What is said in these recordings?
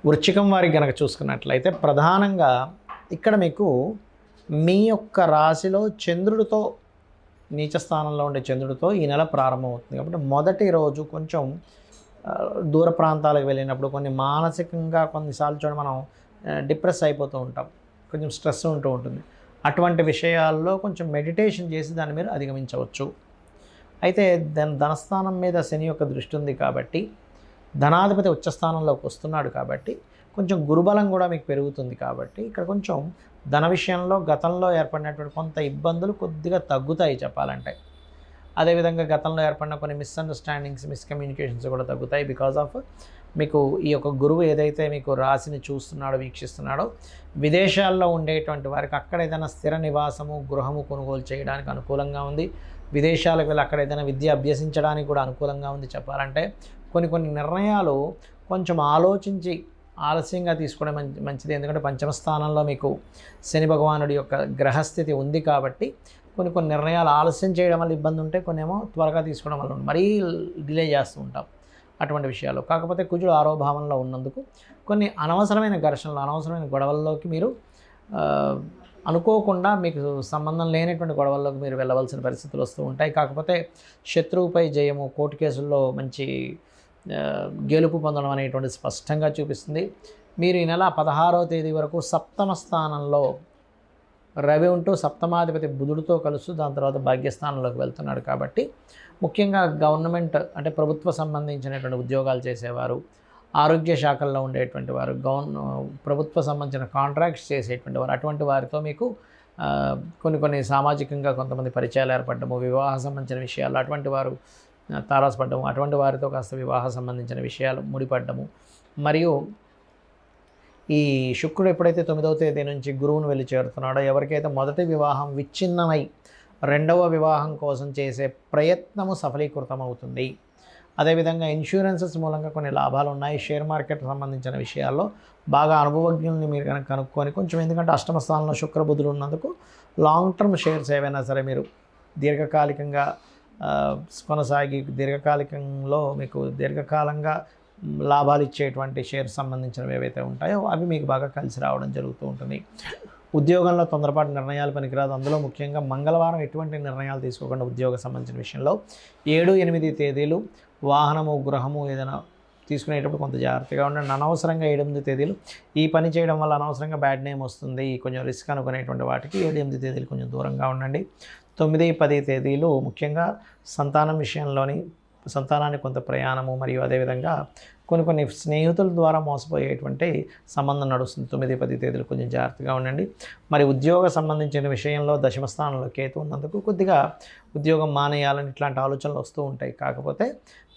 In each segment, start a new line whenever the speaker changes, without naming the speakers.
వృశ్చికం వారికి గనక చూసుకున్నట్లయితే ప్రధానంగా ఇక్కడ మీకు మీ యొక్క రాశిలో చంద్రుడితో నీచ స్థానంలో ఉండే చంద్రుడితో ఈ నెల ప్రారంభమవుతుంది కాబట్టి మొదటి రోజు కొంచెం దూర ప్రాంతాలకు వెళ్ళినప్పుడు కొన్ని మానసికంగా కొన్నిసార్లు చూడండి మనం డిప్రెస్ అయిపోతూ ఉంటాం, కొంచెం స్ట్రెస్ ఉంటూ ఉంటుంది. అటువంటి విషయాల్లో కొంచెం మెడిటేషన్ చేసి దాన్ని మీరు అధిగమించవచ్చు. అయితే ధనస్థానం మీద శని యొక్క దృష్టి ఉంది కాబట్టి ధనాధిపతి ఉచ్చస్థానంలోకి వస్తున్నాడు కాబట్టి కొంచెం గురుబలం కూడా మీకు పెరుగుతుంది కాబట్టి ఇక్కడ కొంచెం ధన విషయంలో గతంలో ఏర్పడినటువంటి కొంత ఇబ్బందులు కొద్దిగా తగ్గుతాయి చెప్పాలంటే. అదేవిధంగా గతంలో ఏర్పడిన కొన్ని మిస్అండర్స్టాండింగ్స్, మిస్కమ్యూనికేషన్స్ కూడా తగ్గుతాయి. బికాజ్ ఆఫ్ మీకు ఈ యొక్క గురువు ఏదైతే మీకు రాశిని చూస్తున్నాడో, వీక్షిస్తున్నాడో, విదేశాల్లో ఉండేటువంటి వారికి అక్కడ ఏదైనా స్థిర నివాసము, గృహము కొనుగోలు చేయడానికి అనుకూలంగా ఉంది. విదేశాలకు వెళ్ళి అక్కడ ఏదైనా విద్య అభ్యసించడానికి కూడా అనుకూలంగా ఉంది చెప్పాలంటే. కొన్ని నిర్ణయాలు కొంచెం ఆలోచించి ఆలస్యంగా తీసుకోవడం మంచిది. ఎందుకంటే పంచమ స్థానంలో మీకు శని భగవానుడి యొక్క గ్రహస్థితి ఉంది కాబట్టి కొన్ని నిర్ణయాలు ఆలస్యం చేయడం వల్ల ఇబ్బంది ఉంటే, కొన్నేమో త్వరగా తీసుకోవడం వల్ల మరీ డిలే చేస్తూ ఉంటాం అటువంటి విషయాలు. కాకపోతే కుజుడు ఆరోభావంలో ఉన్నందుకు కొన్ని అనవసరమైన ఘర్షణలు, అనవసరమైన గొడవల్లోకి మీరు అనుకోకుండా మీకు సంబంధం లేనటువంటి గొడవల్లోకి మీరు వెళ్ళవలసిన పరిస్థితులు వస్తూ ఉంటాయి. కాకపోతే శత్రువుపై జయము, కోర్టు కేసుల్లో మంచి గెలుపు పొందడం అనేటువంటి స్పష్టంగా చూపిస్తుంది. మీరు ఈ నెల 16వ తేదీ వరకు సప్తమ స్థానంలో రవి ఉంటూ సప్తమాధిపతి బుధుడితో కలుస్తూ దాని తర్వాత భాగ్యస్థానంలోకి వెళ్తున్నాడు కాబట్టి ముఖ్యంగా గవర్నమెంట్ అంటే ప్రభుత్వ సంబంధించినటువంటి ఉద్యోగాలు చేసేవారు, ఆరోగ్య శాఖల్లో ఉండేటువంటి వారు, ప్రభుత్వ సంబంధించిన కాంట్రాక్ట్స్ చేసేటువంటి వారు, అటువంటి వారితో మీకు కొన్ని సామాజికంగా కొంతమంది పరిచయాలు ఏర్పడము, వివాహ సంబంధించిన విషయాలు అటువంటి వారు తారాసపడ్డము, అటువంటి వారితో కాస్త వివాహ సంబంధించిన విషయాలు ముడిపడ్డము. మరియు ఈ శుక్రుడు ఎప్పుడైతే 9వ తేదీ నుంచి గురువును వెళ్ళి చేరుతున్నాడో, ఎవరికైతే మొదటి వివాహం విచ్ఛిన్నమై రెండవ వివాహం కోసం చేసే ప్రయత్నము సఫలీకృతం అవుతుంది. అదేవిధంగా ఇన్సూరెన్సెస్ మూలంగా కొన్ని లాభాలు ఉన్నాయి. షేర్ మార్కెట్ సంబంధించిన విషయాల్లో బాగా అనుభవజ్ఞుల్ని మీరు కనుక కనుక్కొని కొంచెం, ఎందుకంటే అష్టమ స్థానంలో శుక్రబుధులు ఉన్నందుకు లాంగ్ టర్మ్ షేర్స్ ఏవైనా సరే మీరు దీర్ఘకాలికంగా కొనసాగి దీర్ఘకాలికంలో మీకు దీర్ఘకాలంగా లాభాలు ఇచ్చేటువంటి షేర్స్ సంబంధించినవి ఏవైతే ఉంటాయో అవి మీకు బాగా కలిసి రావడం జరుగుతూ ఉంటుంది. ఉద్యోగంలో తొందరపాటు నిర్ణయాలు పనికిరాదు. అందులో ముఖ్యంగా మంగళవారం ఎటువంటి నిర్ణయాలు తీసుకోకుండా ఉద్యోగ సంబంధించిన విషయంలో 7, 8 తేదీలు వాహనము, గృహము ఏదైనా తీసుకునేటప్పుడు కొంత జాగ్రత్తగా ఉండండి. అనవసరంగా 7, 8 తేదీలు ఈ పని చేయడం వల్ల అనవసరంగా బ్యాడ్ నేమ్ వస్తుంది, కొంచెం రిస్క్ అనుకునేటువంటి వాటికి 7, 8 తేదీలు కొంచెం దూరంగా ఉండండి. 9, 10 తేదీలు ముఖ్యంగా సంతానం విషయంలోని సంతానానికి కొంత ప్రయాణము మరియు అదేవిధంగా కొన్ని స్నేహితుల ద్వారా మోసపోయేటువంటి సంబంధం నడుస్తుంది. 9, 10 తేదీలు కొంచెం జాగ్రత్తగా ఉండండి. మరి ఉద్యోగ సంబంధించిన విషయంలో దశమ స్థానంలో కేతు ఉన్నందుకు కొద్దిగా ఉద్యోగం మానేయాలని ఇట్లాంటి ఆలోచనలు వస్తూ ఉంటాయి. కాకపోతే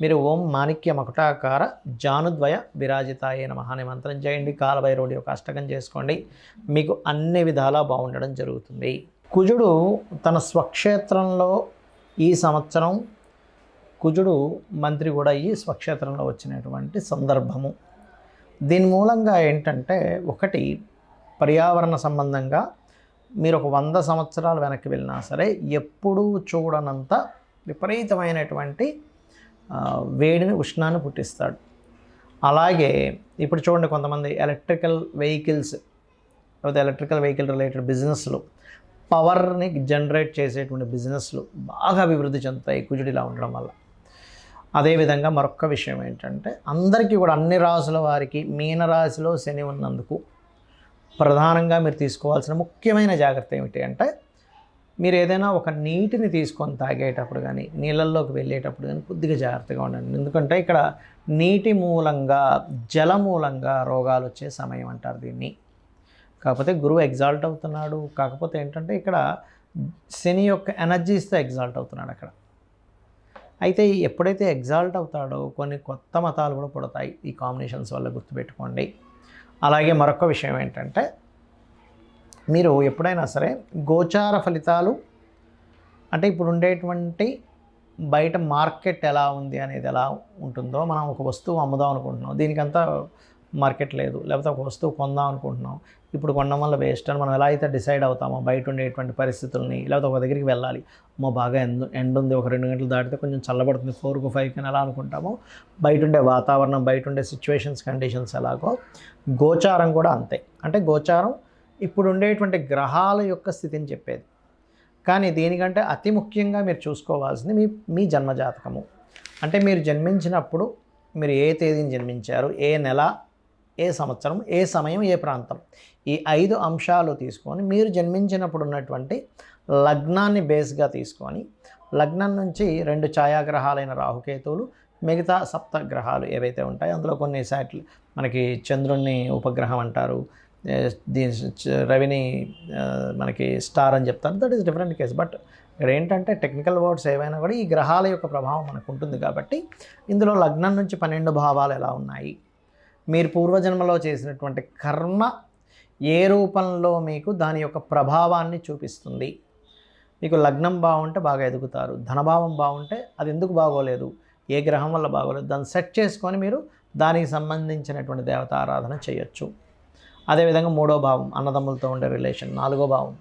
మీరు ఓం మాణిక్య మకుటాకార జానుద్వయ విరాజితాయ నమః అనే మంత్రం చేయండి. కాలభైరవుడి యొక్క అష్టకం చేసుకోండి. మీకు అన్ని విధాలా బాగుండడం జరుగుతుంది. కుజుడు తన స్వక్షేత్రంలో ఈ సంవత్సరం కుజుడు మంత్రి కూడా ఈ స్వక్షేత్రంలో వచ్చినటువంటి సందర్భము. దీని మూలంగా ఏంటంటే, ఒకటి పర్యావరణ సంబంధంగా మీరు ఒక 100 సంవత్సరాలు వెనక్కి వెళ్ళినా సరే ఎప్పుడూ చూడనంత విపరీతమైనటువంటి వేడిని, ఉష్ణాన్ని పుట్టిస్తాడు. అలాగే ఇప్పుడు చూడండి, కొంతమంది ఎలక్ట్రికల్ వెహికల్స్ లేదా ఎలక్ట్రికల్ వెహికల్ రిలేటెడ్ బిజినెస్లు, పవర్ని జనరేట్ చేసేటువంటి బిజినెస్లు బాగా అభివృద్ధి చెందుతాయి కుజుడిలా ఉండడం వల్ల. అదేవిధంగా మరొక విషయం ఏంటంటే, అందరికీ కూడా అన్ని రాసుల వారికి మీనరాశిలో శని ఉన్నందుకు ప్రధానంగా మీరు తీసుకోవాల్సిన ముఖ్యమైన జాగ్రత్త ఏమిటి అంటే, మీరు ఏదైనా ఒక నీటిని తీసుకొని తాగేటప్పుడు కానీ నీళ్ళల్లోకి వెళ్ళేటప్పుడు కానీ కొద్దిగా జాగ్రత్తగా ఉండండి. ఎందుకంటే ఇక్కడ నీటి మూలంగా, జల మూలంగా రోగాలు వచ్చే సమయం అంటారు దీన్ని. కాకపోతే గురువు ఎగ్జాల్ట్ అవుతున్నాడు. కాకపోతే ఏంటంటే ఇక్కడ శని యొక్క ఎనర్జీస్తో ఎగ్జాల్ట్ అవుతున్నాడు అక్కడ. అయితే ఎప్పుడైతే ఎగ్జాల్ట్ అవుతాడో కొన్ని కొత్త మతాలు కూడా పుడతాయి ఈ కాంబినేషన్స్ వల్ల, గుర్తుపెట్టుకోండి. అలాగే మరొక విషయం ఏంటంటే, మీరు ఎప్పుడైనా సరే గోచార ఫలితాలు అంటే ఇప్పుడు ఉండేటువంటి బయట మార్కెట్ ఎలా ఉంది అనేది ఎలా ఉంటుందో, మనం ఒక వస్తువు అమ్ముదాం అనుకుంటున్నాం, దీనికంతా మార్కెట్ లేదు, లేకపోతే ఒక వస్తువు కొందాం అనుకుంటున్నాం, ఇప్పుడు కొనడం వల్ల వేస్ట్ అని మనం ఎలా అయితే డిసైడ్ అవుతామో బయట ఉండేటువంటి పరిస్థితుల్ని, లేకపోతే ఒక దగ్గరికి వెళ్ళాలి, బాగా ఎండ ఉంది, ఒక 2 గంటలు దాటితే కొంచెం చల్లబడుతుంది 4కు 5కి అని ఎలా అనుకుంటామో, బయట ఉండే వాతావరణం, బయట ఉండే సిచ్యువేషన్స్, కండిషన్స్ ఎలాగో గోచారం కూడా అంతే. అంటే గోచారం ఇప్పుడు ఉండేటువంటి గ్రహాల యొక్క స్థితిని చెప్పేది. కానీ దీనికంటే అతి ముఖ్యంగా మీరు చూసుకోవాల్సింది మీ జన్మజాతకము. అంటే మీరు జన్మించినప్పుడు మీరు ఏ తేదీని జన్మించారు, ఏ నెల, ఏ సంవత్సరం, ఏ సమయం, ఏ ప్రాంతం, ఈ 5 అంశాలు తీసుకొని మీరు జన్మించినప్పుడు ఉన్నటువంటి లగ్నాన్ని బేస్గా తీసుకొని, లగ్నం నుంచి 2 ఛాయాగ్రహాలైన రాహుకేతువులు, మిగతా సప్తగ్రహాలు ఏవైతే ఉంటాయో అందులో కొన్ని మనకి చంద్రుణ్ణి ఉపగ్రహం అంటారు, రవిని మనకి స్టార్ అని చెప్తారు. That is different case. But ఇక్కడ ఏంటంటే టెక్నికల్ వర్డ్స్ ఏవైనా కూడా ఈ గ్రహాల యొక్క ప్రభావం మనకు ఉంటుంది కాబట్టి ఇందులో లగ్నం నుంచి 12 భావాలు ఎలా ఉన్నాయి, మీరు పూర్వజన్మలో చేసినటువంటి కర్మ ఏ రూపంలో మీకు దాని యొక్క ప్రభావాన్ని చూపిస్తుంది. మీకు లగ్నం బాగుంటే బాగా ఎదుగుతారు, ధనభావం బాగుంటే అది ఎందుకు బాగోలేదు, ఏ గ్రహం వల్ల బాగోలేదు, దాన్ని సెట్ చేసుకొని మీరు దానికి సంబంధించినటువంటి దేవత ఆరాధన చేయొచ్చు. అదేవిధంగా 3వ భావం అన్నదమ్ములతో ఉండే రిలేషన్, 4వ భావం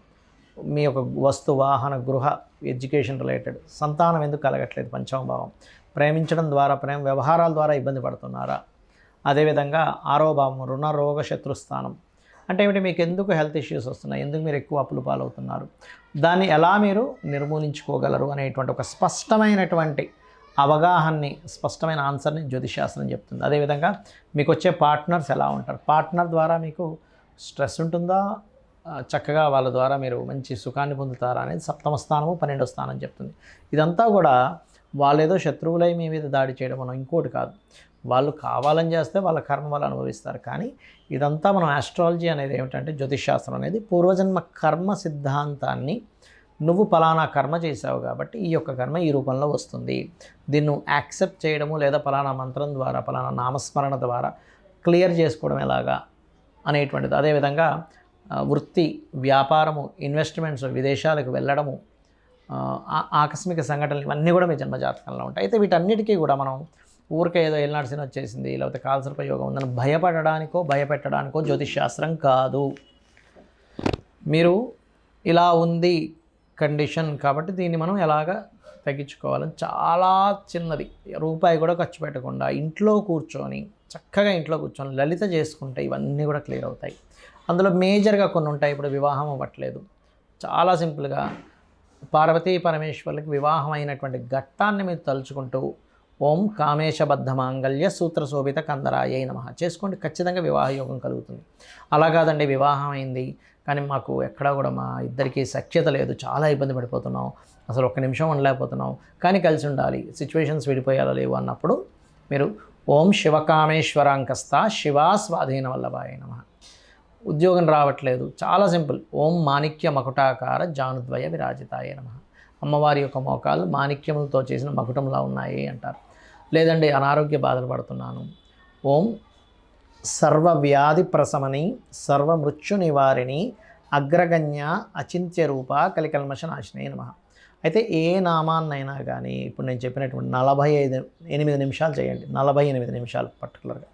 మీ యొక్క వస్తు వాహన గృహ ఎడ్యుకేషన్ రిలేటెడ్, సంతానం ఎందుకు కలగట్లేదు, 5వ భావం ప్రేమించడం ద్వారా, ప్రేమ వ్యవహారాల ద్వారా ఇబ్బంది పడుతున్నారా. అదేవిధంగా 6వ భావం రుణ రోగ శత్రుస్థానం, అంటే ఏమిటి, మీకు ఎందుకు హెల్త్ ఇష్యూస్ వస్తున్నాయి, ఎందుకు మీరు ఎక్కువ అప్పులు పాలవుతున్నారు, దాన్ని ఎలా మీరు నిర్మూలించుకోగలరు అనేటువంటి ఒక స్పష్టమైనటువంటి అవగాహనని, స్పష్టమైన ఆన్సర్ని జ్యోతిషాస్త్రం చెప్తుంది. అదేవిధంగా మీకు వచ్చే పార్ట్నర్స్ ఎలా ఉంటారు, పార్ట్నర్ ద్వారా మీకు స్ట్రెస్ ఉంటుందా, చక్కగా వాళ్ళ ద్వారా మీరు మంచి సుఖాన్ని పొందుతారా అనేది 7వ స్థానము 12వ స్థానం చెప్తుంది. ఇదంతా కూడా వాళ్ళేదో శత్రువులై మీ మీద దాడి చేయడం మనం ఇంకోటి కాదు, వాళ్ళు కావాలని చేస్తే వాళ్ళ కర్మ వాళ్ళు అనుభవిస్తారు. కానీ ఇదంతా మనం ఆస్ట్రాలజీ అనేది ఏమిటంటే, జ్యోతిషాస్త్రం అనేది పూర్వజన్మ కర్మ సిద్ధాంతాన్ని, నువ్వు పలానా కర్మ చేసావు కాబట్టి ఈ యొక్క కర్మ ఈ రూపంలో వస్తుంది, దీన్ని యాక్సెప్ట్ చేయడము లేదా పలానా మంత్రం ద్వారా, పలానా నామస్మరణ ద్వారా క్లియర్ చేసుకోవడం ఎలాగా అనేటువంటిది. అదేవిధంగా వృత్తి, వ్యాపారము, ఇన్వెస్ట్మెంట్స్, విదేశాలకు వెళ్ళడము, ఆకస్మిక సంఘటనలు, ఇవన్నీ కూడా మీ జన్మజాతకంలో ఉంటాయి. అయితే వీటన్నిటికీ కూడా మనం ఊరికే ఏదో ఏలినాటి శని వచ్చేసింది, లేకపోతే కాలసర్ప యోగం ఉందని భయపడడానికో భయపెట్టడానికో జ్యోతిష్శాస్త్రం కాదు. మీరు ఇలా ఉంది కండిషన్ కాబట్టి దీన్ని మనం ఎలాగ తగ్గించుకోవాలని, చాలా చిన్నది, రూపాయి కూడా ఖర్చు పెట్టకుండా ఇంట్లో కూర్చొని, చక్కగా ఇంట్లో కూర్చొని లలిత చేసుకుంటే ఇవన్నీ కూడా క్లియర్ అవుతాయి. అందులో మేజర్గా కొన్ని ఉంటాయి. ఇప్పుడు వివాహం అవ్వట్లేదు, చాలా సింపుల్గా పార్వతీ పరమేశ్వర్లకి వివాహం అయినటువంటి ఘట్టాన్ని మీరు తలుచుకుంటూ ఓం కామేశబద్ధ మాంగళ్య సూత్ర శోభిత కందరాయ నమః చేసుకోండి, ఖచ్చితంగా వివాహ యోగం కలుగుతుంది. అలా కాదండి, వివాహం అయింది కానీ మాకు ఎక్కడా కూడా మా ఇద్దరికీ సఖ్యత లేదు, చాలా ఇబ్బంది పడిపోతున్నాం, అసలు ఒక్క నిమిషం ఉండలేకపోతున్నాం, కానీ కలిసి ఉండాలి, సిచ్యువేషన్స్ విడిపోయాలో లేవు అన్నప్పుడు మీరు ఓం శివకామేశ్వరాంకస్త శివా స్వాధీన వల్లభాయ నమః. ఉద్యోగం రావట్లేదు, చాలా సింపుల్, ఓం మాణిక్య మకుటాకార జానుద్వయ విరాజితాయ నమః. అమ్మవారి యొక్క మోకాలు మాణిక్యములతో చేసిన మకుటంలా ఉన్నాయి అంటారు. లేదండి అనారోగ్య బాధలు పడుతున్నాను, ఓం సర్వవ్యాధి ప్రశమని సర్వమృత్యు నివారిణి అగ్రగణ్య అచింత్య రూప కలికల్మష నాశినే నమః. అయితే ఏ నామాన్నైనా కానీ ఇప్పుడు నేను చెప్పినటువంటి 48 నిమిషాలు చేయండి, 48 నిమిషాలు పర్టికులర్గా